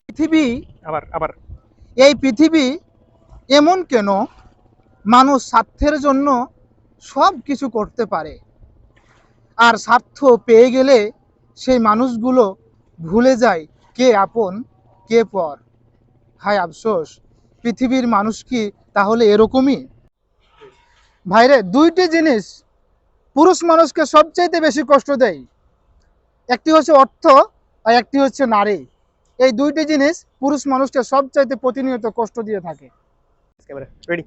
পৃথিবী আবার আবার এই পৃথিবী এমন কেন মানুষ স্বার্থের জন্য সব কিছু করতে পারে, আর স্বার্থ পেয়ে গেলে সেই মানুষগুলো ভুলে যায় কে আপন কে পর। হায় আফসোস, পৃথিবীর মানুষ কি তাহলে এরকমই? ভাইরে, দুইটি জিনিস পুরুষ মানুষকে সবচাইতে বেশি কষ্ট দেয়, একটি হচ্ছে অর্থ আর একটি হচ্ছে নারী। এই দুইটি জিনিস পুরুষ মানুষকে সবচাইতে প্রতিনিয়ত কষ্ট দিয়ে থাকে। রেডি।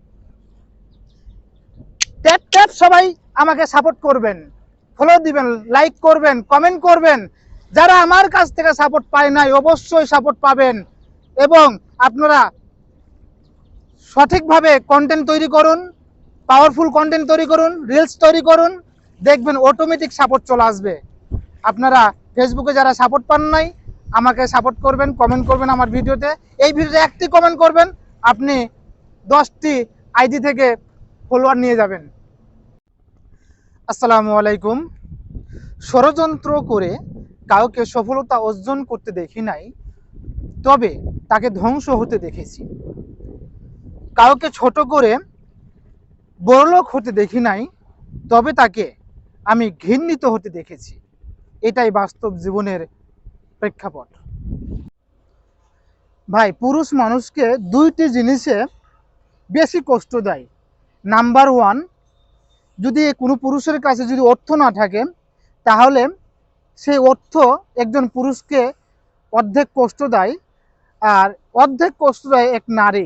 ট্যাপ ট্যাপ সবাই আমাকে সাপোর্ট করবেন, ফলো দিবেন, লাইক করবেন, কমেন্ট করবেন। যারা আমার কাছ থেকে সাপোর্ট পায় নাই অবশ্যই সাপোর্ট পাবেন, এবং আপনারা সঠিকভাবে কন্টেন্ট তৈরি করুন, পাওয়ারফুল কন্টেন্ট তৈরি করুন, রিলস তৈরি করুন, দেখবেন অটোমেটিক সাপোর্ট চলে আসবে। আপনারা ফেসবুকে যারা সাপোর্ট পান নাই আমাকে সাপোর্ট করবেন, কমেন্ট করবেন আমার ভিডিওতে। এই ভিডিওতে একটি কমেন্ট করবেন, আপনি 10টি আইডি থেকে ফলোয়ার নিয়ে যাবেন। আসসালামু আলাইকুম। ষড়যন্ত্র করে কাউকে সফলতা অর্জন করতে দেখি নাই, তবে তাকে ধ্বংস হতে দেখেছি। কাউকে ছোট করে বড়লোক হতে দেখি নাই, তবে তাকে আমি ঘৃণিত হতে দেখেছি। এটাই বাস্তব জীবনের প্রেক্ষাপট। ভাই, পুরুষ মানুষকে দুইটি জিনিসে বেশি কষ্ট দেয়। নাম্বার ওয়ান, যদি কোনো পুরুষের কাছে যদি অর্থ না থাকে, তাহলে সেই অর্থ একজন পুরুষকে অর্ধেক কষ্ট দেয়, আর অর্ধেক কষ্ট দেয় এক নারী।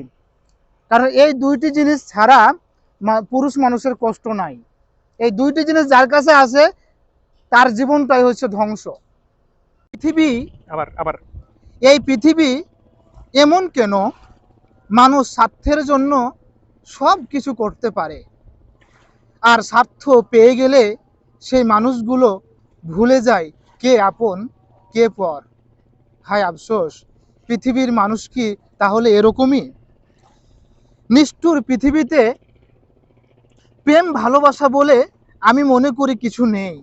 কারণ এই দুইটি জিনিস ছাড়া পুরুষ মানুষের কষ্ট নাই। এই দুইটি জিনিস যার কাছে আছে তার জীবনটাই হচ্ছে ধ্বংস। পৃথিবী আবার আবার এই পৃথিবী এমন কেন মানুষ স্বার্থের জন্য সব কিছু করতে পারে, আর স্বার্থ পেয়ে গেলে সেই মানুষগুলো ভুলে যায় কে আপন কে পর। হায় আফসোস, পৃথিবীর মানুষ কি তাহলে এরকমই? নিষ্ঠুর পৃথিবীতে প্রেম ভালোবাসা বলে আমি মনে করি কিছু নেই।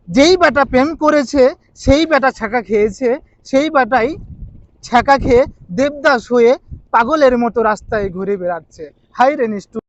যেই বেটা প্রেম করেছে সেই বেটা ছ্যাঁকা খেয়েছে, সেই বেটাই ছ্যাঁকা খেয়ে দেবদাস হয়ে পাগলের মতো রাস্তায় ঘুরে বেড়াচ্ছে। হায় রে নিষ্ঠুর।